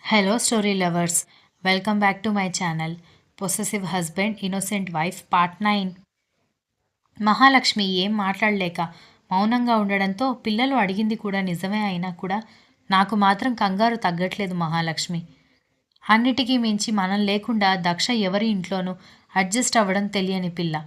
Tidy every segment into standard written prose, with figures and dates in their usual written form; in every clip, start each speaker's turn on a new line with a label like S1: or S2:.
S1: Hello, story lovers. Welcome back to my channel. Possessive Husband, Innocent Wife, Part 9. Mahalakshmi ఏం మాట్లాడలేక మౌనంగా ఉండడంతో పిల్లలు అడిగింది కూడా నిజమే అయినా కూడా నాకు మాత్రం కంగారు తగ్గట్లేదు మహాలక్ష్మి. అన్నిటికీ మించి మనం లేకుండా దక్ష ఎవరి ఇంట్లోనూ అడ్జస్ట్ అవ్వడం తెలియని పిల్ల.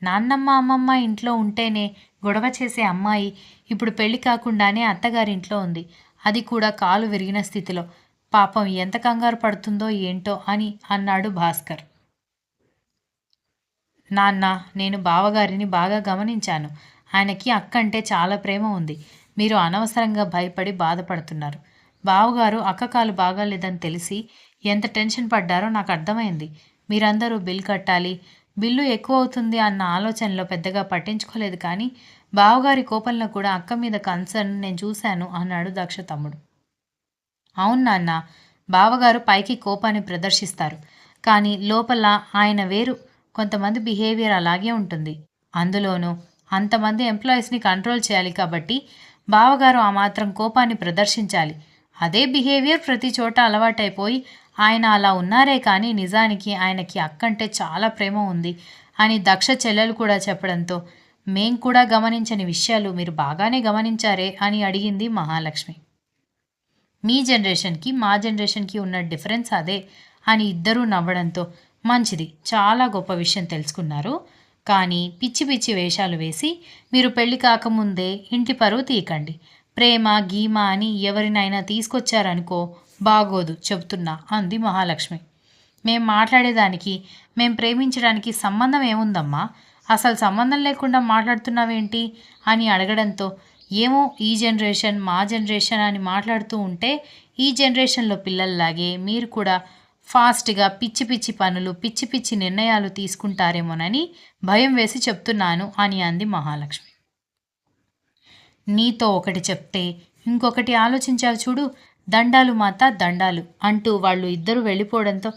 S1: నాన్నమ్మ అమ్మమ్మ ఇంట్లో ఉంటేనే గొడవ చేసే అమ్మాయి ఇప్పుడు పెళ్లి కాకుండానే అత్తగారింట్లో ఉంది. అది కూడా కాలు విరిగిన స్థితిలో. పాపం ఎంత కంగారు పడుతుందో ఏంటో అని అన్నాడు భాస్కర్. నాన్న, నేను బావగారిని బాగా గమనించాను. ఆయనకి అక్కంటే చాలా ప్రేమ ఉంది. మీరు అనవసరంగా భయపడి బాధపడుతున్నారు. బావగారు అక్క కాలు బాగాలేదని తెలిసి ఎంత టెన్షన్ పడ్డారో నాకు అర్థమైంది. మీరందరూ బిల్ కట్టాలి, బిల్లు ఎక్కువ అవుతుంది అన్న ఆలోచనలో పెద్దగా పట్టించుకోలేదు. కానీ బావగారి కోపంలో కూడా అక్క మీద కన్సర్న్ నేను చూశాను అన్నాడు దక్ష తమ్ముడు. అవును నాన్న, బావగారు పైకి కోపాన్ని ప్రదర్శిస్తారు, కానీ లోపల ఆయన వేరు. కొంతమంది బిహేవియర్ అలాగే ఉంటుంది. అందులోనూ అంతమంది ఎంప్లాయీస్ని కంట్రోల్ చేయాలి కాబట్టి బావగారు ఆ మాత్రం కోపాన్ని ప్రదర్శించాలి. అదే బిహేవియర్ ప్రతి చోట అలవాటైపోయి ఆయన అలా ఉన్నారే కానీ నిజానికి ఆయనకి అక్కంటే చాలా ప్రేమ ఉంది అని దక్ష చెల్లెలు కూడా చెప్పడంతో మేం కూడా గమనించని విషయాలు మీరు బాగానే గమనించారే అని అడిగింది మహాలక్ష్మి. మీ జనరేషన్కి మా జనరేషన్కి ఉన్న డిఫరెన్స్ అదే అని ఇద్దరూ నవ్వడంతో మంచిది, చాలా గొప్ప విషయం తెలుసుకున్నారు. కానీ పిచ్చి పిచ్చి వేషాలు వేసి మీరు పెళ్లి కాకముందే ఇంటి పరువు తీయకండి. ప్రేమ గీమ అని ఎవరినైనా తీసుకొచ్చారనుకో బాగోదు చెబుతున్నా అంది మహాలక్ష్మి. మేం మాట్లాడేదానికి మేం ప్రేమించడానికి సంబంధం ఏముందమ్మా? అసలు సంబంధం లేకుండా మాట్లాడుతున్నావేంటి అని అడగడంతో ఏమో ఈ జనరేషన్ మా జనరేషన్ అని మాట్లాడుతూ ఉంటే ఈ జనరేషన్లో పిల్లల్లాగే మీరు కూడా ఫాస్ట్గా పిచ్చి పిచ్చి పనులు పిచ్చి పిచ్చి నిర్ణయాలు తీసుకుంటారేమోనని భయం వేసి చెప్తున్నాను అని అంది మహాలక్ష్మి. నీతో ఒకటి చెప్తే ఇంకొకటి ఆలోచించావు చూడు, దండాలు మాత దండాలు అంటూ వాళ్ళు ఇద్దరు వెళ్ళిపోవడంతో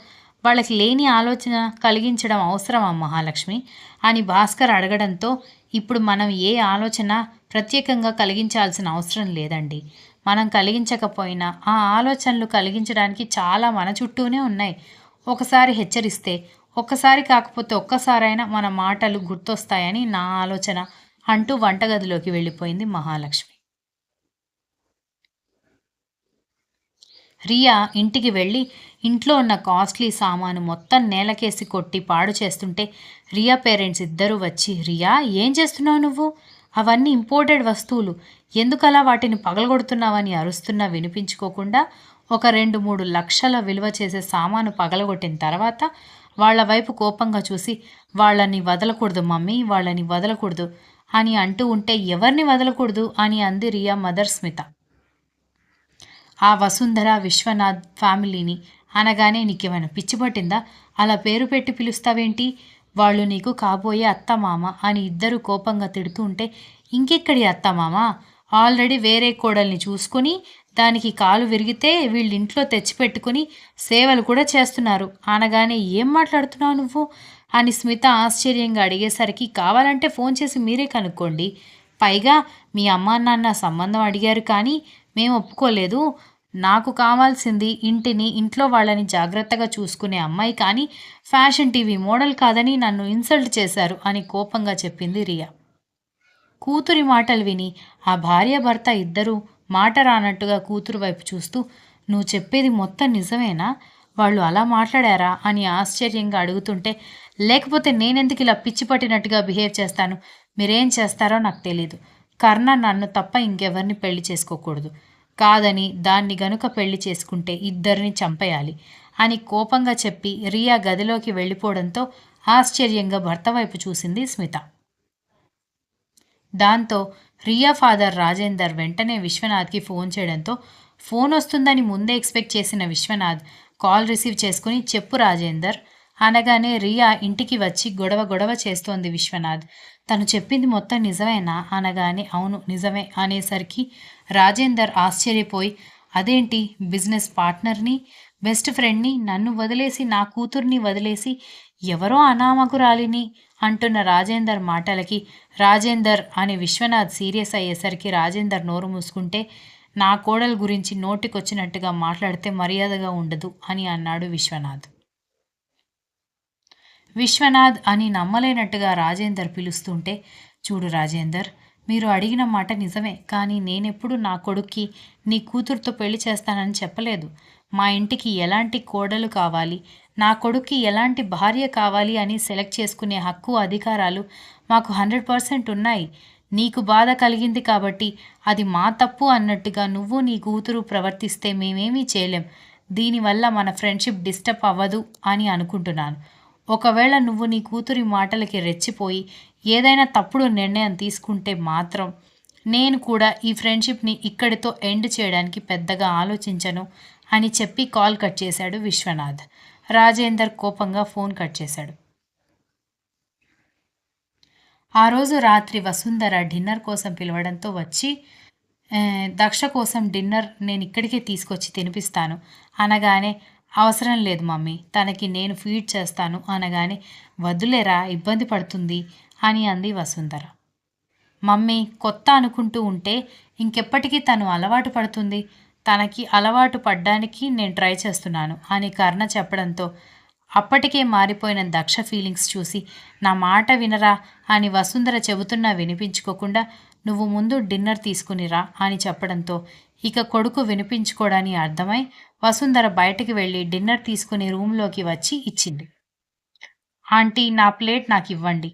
S1: వాళ్ళకి లేని ఆలోచన కలిగించడం అవసరమా మహాలక్ష్మి అని భాస్కర్ అడగడంతో ఇప్పుడు మనం ఏ ఆలోచన ప్రత్యేకంగా కలిగించాల్సిన అవసరం లేదండి. మనం కలిగించకపోయినా ఆ ఆలోచనలు కలిగించడానికి చాలా మన చుట్టూనే ఉన్నాయి. ఒకసారి హెచ్చరిస్తే ఒక్కసారి కాకపోతే ఒక్కసారైనా మన మాటలు గుర్తొస్తాయని నా ఆలోచన అంటూ వంటగదిలోకి వెళ్ళిపోయింది మహాలక్ష్మి. రియా ఇంటికి వెళ్ళి ఇంట్లో ఉన్న కాస్ట్లీ సామాను మొత్తం నేలకేసి కొట్టి పాడు చేస్తుంటే రియా పేరెంట్స్ ఇద్దరూ వచ్చి, రియా ఏం చేస్తున్నావు నువ్వు? అవన్నీ ఇంపోర్టెడ్ వస్తువులు, ఎందుకలా వాటిని పగలగొడుతున్నావని అరుస్తున్నా వినిపించుకోకుండా ఒక 2-3 లక్షల విలువ చేసే సామాను పగలగొట్టిన తర్వాత వాళ్ళ వైపు కోపంగా చూసి, వాళ్ళని వదలకూడదు మమ్మీ, వాళ్ళని వదలకూడదు అని అంటూ ఉంటే ఎవరిని వదలకూడదు అని అంది రియా మదర్ స్మిత. ఆ వసుంధర విశ్వనాథ్ ఫ్యామిలీని అనగానే నీకేమైనా పిచ్చి పట్టిందా? అలా పేరు పెట్టి పిలుస్తావేంటి? వాళ్ళు నీకు కాబోయే అత్తమామ అని ఇద్దరు కోపంగా తిడుతూ ఉంటే ఇంకెక్కడి అత్తమామ? ఆల్రెడీ వేరే కోడల్ని చూసుకొని దానికి కాలు విరిగితే వీళ్ళింట్లో తెచ్చిపెట్టుకుని సేవలు కూడా చేస్తున్నారు అనగానే ఏం మాట్లాడుతున్నావు నువ్వు అని స్మిత ఆశ్చర్యంగా అడిగేసరికి కావాలంటే ఫోన్ చేసి మీరే కనుక్కోండి. పైగా మీ అమ్మా నాన్న సంబంధం అడిగారు కానీ మేము ఒప్పుకోలేదు. నాకు కావాల్సింది ఇంటిని ఇంట్లో వాళ్ళని జాగ్రత్తగా చూసుకునే అమ్మాయి కానీ ఫ్యాషన్ టీవీ మోడల్ కాదని నన్ను ఇన్సల్ట్ చేశారు అని కోపంగా చెప్పింది రియా. కూతురి మాటలు విని ఆ భార్యాభర్త ఇద్దరూ మాట రానట్టుగా కూతురు వైపు చూస్తూ నువ్వు చెప్పేది మొత్తం నిజమేనా? వాళ్ళు అలా మాట్లాడారా అని ఆశ్చర్యంగా అడుగుతుంటే లేకపోతే నేనెందుకు ఇలా పిచ్చి పట్టినట్టుగా బిహేవ్ చేస్తాను? మీరేం చేస్తారో నాకు తెలీదు. కర్ణ నన్ను తప్ప ఇంకెవరిని పెళ్లి చేసుకోకూడదు, కాదని దాన్ని గనుక పెళ్లి చేసుకుంటే ఇద్దరిని చంపేయాలి అని కోపంగా చెప్పి రియా గదిలోకి వెళ్ళిపోవడంతో ఆశ్చర్యంగా భర్త వైపు చూసింది స్మిత. దాంతో రియా ఫాదర్ రాజేందర్ వెంటనే విశ్వనాథ్కి ఫోన్ చేయడంతో ఫోన్ వస్తుందని ముందే ఎక్స్పెక్ట్ చేసిన విశ్వనాథ్ కాల్ రిసీవ్ చేసుకుని చెప్పు రాజేందర్ అనగానే రియా ఇంటికి వచ్చి గొడవ గొడవ చేస్తోంది విశ్వనాథ్. తను చెప్పింది మొత్తం నిజమేనా అనగానే అవును నిజమే అనేసరికి రాజేందర్ ఆశ్చర్యపోయి అదేంటి, బిజినెస్ పార్ట్నర్ని బెస్ట్ ఫ్రెండ్ని నన్ను వదిలేసి నా కూతుర్ని వదిలేసి ఎవరో అనామకురాలిని అంటున్న రాజేందర్ మాటలకి రాజేందర్ అని విశ్వనాథ్ సీరియస్ అయ్యేసరికి రాజేందర్ నోరు మూసుకుంటే నా కోడలు గురించి నోటికొచ్చినట్టుగా మాట్లాడితే మర్యాదగా ఉండదు అని అన్నాడు విశ్వనాథ్. విశ్వనాథ్ అని నమ్మలేనట్టుగా రాజేందర్ పిలుస్తుంటే, చూడు రాజేందర్, మీరు అడిగిన మాట నిజమే, కానీ నేనెప్పుడు నా కొడుక్కి నీ కూతురుతో పెళ్లి చేస్తానని చెప్పలేదు. మా ఇంటికి ఎలాంటి కోడలు కావాలి, నా కొడుక్కి ఎలాంటి భార్య కావాలి అని సెలెక్ట్ చేసుకునే హక్కు అధికారాలు మాకు 100% ఉన్నాయి. నీకు బాధ కలిగింది కాబట్టి అది మా తప్పు అన్నట్టుగా నువ్వు నీ కూతురు ప్రవర్తిస్తే మేమేమీ చేయలేం. దీనివల్ల మన ఫ్రెండ్షిప్ డిస్టర్బ్ అవ్వదు అని అనుకుంటున్నాను. ఒకవేళ నువ్వు నీ కూతురి మాటలకి రెచ్చిపోయి ఏదైనా తప్పుడు నిర్ణయం తీసుకుంటే మాత్రం నేను కూడా ఈ ఫ్రెండ్షిప్ని ఇక్కడితో ఎండ్ చేయడానికి పెద్దగా ఆలోచించను అని చెప్పి కాల్ కట్ చేశాడు విశ్వనాథ్. రాజేందర్ కోపంగా ఫోన్ కట్ చేశాడు. ఆ రోజు రాత్రి వసుంధర డిన్నర్ కోసం పిలవడంతో వచ్చి, దక్ష కోసం డిన్నర్ నేను ఇక్కడికే తీసుకొచ్చి తినిపిస్తాను అనగానే, అవసరం లేదు మమ్మీ, తనకి నేను ఫీడ్ చేస్తాను అనగానే, వద్దులేరా ఇబ్బంది పడుతుంది అని అంది వసుంధర. మమ్మీ కొత్త అనుకుంటూ ఉంటే ఇంకెప్పటికీ తను అలవాటు పడుతుంది, తనకి అలవాటు పడ్డానికి నేను ట్రై చేస్తున్నాను అని కర్ణ చెప్పడంతో అప్పటికే మారిపోయిన దక్ష ఫీలింగ్స్ చూసి, నా మాట వినరా అని వసుంధర చెబుతున్నా వినిపించుకోకుండా, నువ్వు ముందు డిన్నర్ తీసుకునిరా అని చెప్పడంతో ఇక కొడుకు వినిపించుకోవడాని అర్థమై వసుంధర బయటికి వెళ్ళి డిన్నర్ తీసుకుని రూమ్లోకి వచ్చి ఇచ్చింది. ఆంటీ, నా ప్లేట్ నాకు ఇవ్వండి,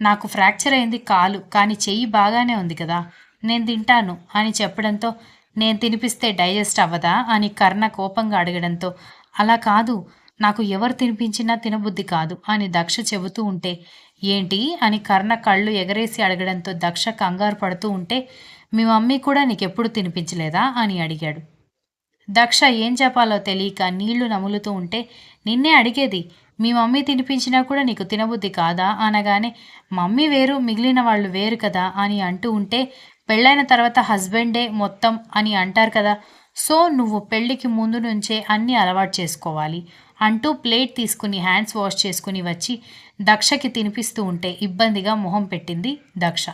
S1: నాకు ఫ్రాక్చర్ అయింది కాలు, కానీ చెయ్యి బాగానే ఉంది కదా, నేను తింటాను అని చెప్పడంతో, నేను తినిపిస్తే డైజెస్ట్ అవ్వదా అని కర్ణ కోపంగా అడగడంతో, అలా కాదు, నాకు ఎవరు తినిపించినా తినబుద్ధి కాదు అని దక్ష చెబుతూ ఉంటే, ఏంటి అని కర్ణ కళ్ళు ఎగరేసి అడగడంతో దక్ష కంగారు పడుతూ ఉంటే, మీ మమ్మీ కూడా నీకెప్పుడు తినిపించలేదా అని అడిగాడు. దక్ష ఏం చెప్పాలో తెలియక నీళ్లు నములుతూ ఉంటే, నిన్నే అడిగేది, మీ మమ్మీ తినిపించినా కూడా నీకు తినబుద్ధి కాదా అనగానే, మమ్మీ వేరు మిగిలిన వాళ్ళు వేరు కదా అని అంటూ ఉంటే, పెళ్ళైన తర్వాత హస్బెండే మొత్తం అని అంటారు కదా, సో నువ్వు పెళ్ళికి ముందు నుంచే అన్నీ అలవాటు చేసుకోవాలి అంటూ ప్లేట్ తీసుకుని హ్యాండ్స్ వాష్ చేసుకుని వచ్చి దక్షకి తినిపిస్తూ ఉంటే ఇబ్బందిగా మొహం పెట్టింది దక్ష.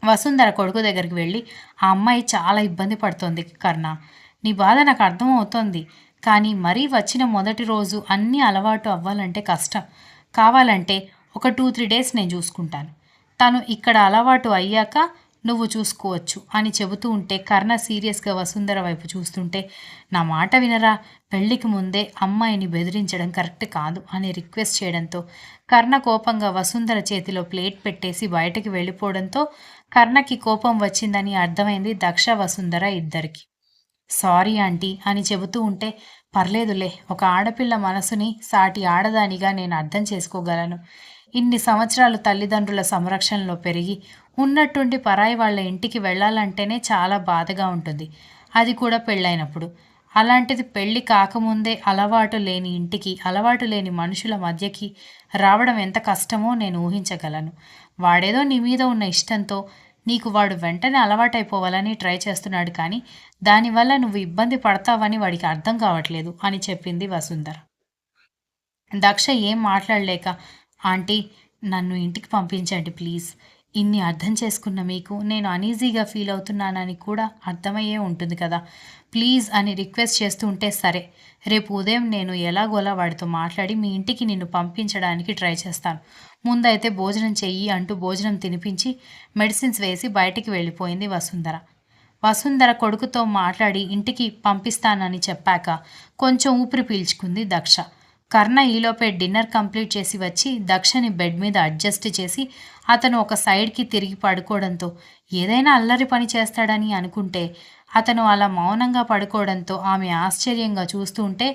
S1: వసుంధర కొడుకు దగ్గరికి వెళ్ళి, ఆ అమ్మాయి చాలా ఇబ్బంది పడుతోంది కర్ణ, నీ బాధ నాకు అర్థం అవుతోంది, కానీ మరీ వచ్చిన మొదటి రోజు అన్నీ అలవాటు అవ్వాలంటే కష్టం, కావాలంటే ఒక 2-3 డేస్ నేను చూసుకుంటాను, తను ఇక్కడ అలవాటు అయ్యాక నువ్వు చూసుకోవచ్చు అని చెబుతూ ఉంటే కర్ణ సీరియస్గా వసుంధర వైపు చూస్తుంటే, నా మాట వినరా, పెళ్లికి ముందే అమ్మాయిని బెదిరించడం కరెక్ట్ కాదు అని రిక్వెస్ట్ చేయడంతో కర్ణ కోపంగా వసుంధర చేతిలో ప్లేట్ పెట్టేసి బయటకు వెళ్ళిపోవడంతో కర్ణకి కోపం వచ్చిందని అర్థమైంది దక్ష వసుంధర ఇద్దరికి. సారీ ఆంటీ అని చెబుతూ ఉంటే, పర్లేదులే, ఒక ఆడపిల్ల మనసుని సాటి ఆడదానిగా నేను అర్థం చేసుకోగలను, ఇన్ని సంవత్సరాలు తల్లిదండ్రుల సంరక్షణలో పెరిగి ఉన్నట్టుండి పరాయి వాళ్ళ ఇంటికి వెళ్ళాలంటేనే చాలా బాధగా ఉంటుంది, అది కూడా పెళ్ళైనప్పుడు. అలాంటిది పెళ్ళి కాకముందే అలవాటు లేని ఇంటికి, అలవాటు లేని మనుషుల మధ్యకి రావడం ఎంత కష్టమో నేను ఊహించగలను. వాడేదో నీ మీద ఉన్న ఇష్టంతో నీకు వాడు వెంటనే అలవాటైపోవాలని ట్రై చేస్తున్నాడు, కానీ దానివల్ల నువ్వు ఇబ్బంది పడతావని వాడికి అర్థం కావట్లేదు అని చెప్పింది వసుంధర. దక్ష ఏం మాట్లాడలేక, ఆంటీ నన్ను ఇంటికి పంపించండి ప్లీజ్, ఇన్ని అర్థం చేసుకున్న మీకు నేను అనీజీగా ఫీల్ అవుతున్నానని కూడా అర్థమయ్యే ఉంటుంది కదా, ప్లీజ్ అని రిక్వెస్ట్ చేస్తూ ఉంటే, సరే రేపు ఉదయం నేను ఎలాగోలా వాడితో మాట్లాడి మీ ఇంటికి నిన్ను పంపించడానికి ట్రై చేస్తాను, ముందైతే భోజనం చెయ్యి అంటూ భోజనం తినిపించి మెడిసిన్స్ వేసి బయటికి వెళ్ళిపోయింది వసుంధర. వసుంధర కొడుకుతో మాట్లాడి ఇంటికి పంపిస్తానని చెప్పాక కొంచెం ఊపిరి పీల్చుకుంది దక్ష. కర్ణ ఈలోపే డిన్నర్ కంప్లీట్ చేసి వచ్చి దక్షని బెడ్ మీద అడ్జస్ట్ చేసి అతను ఒక సైడ్కి తిరిగి పడుకోవడంతో ఏదైనా అల్లరి పని చేస్తాడని అనుకుంటే అతను అలా మౌనంగా పడుకోవడంతో ఆమె ఆశ్చర్యంగా చూస్తూ ఉంటే,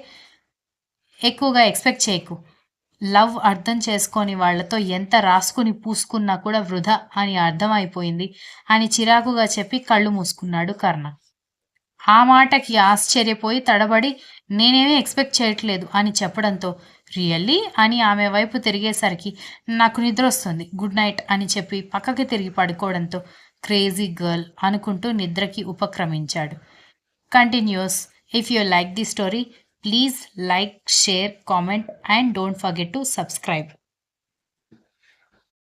S1: ఎక్కువగా ఎక్స్పెక్ట్ చేయకు, లవ్ అర్థం చేసుకొని వాళ్లతో ఎంత రాసుకుని పూసుకున్నా కూడా వృధా అని అర్థమైపోయింది అని చిరాకుగా చెప్పి కళ్ళు మూసుకున్నాడు కర్ణ. ఆ మాటకి ఆశ్చర్యపోయి తడబడి, నేనేమీ ఎక్స్పెక్ట్ చేయట్లేదు అని చెప్పడంతో, రియల్లీ అని ఆమె వైపు తిరిగేసరికి, నాకు నిద్ర వస్తుంది, గుడ్ నైట్ అని చెప్పి పక్కకి తిరిగి పడుకోవడంతో క్రేజీ గర్ల్ అనుకుంటూ నిద్రకి ఉపక్రమించాడు. Continues. If you like the story, please like, share, comment and don't forget to subscribe.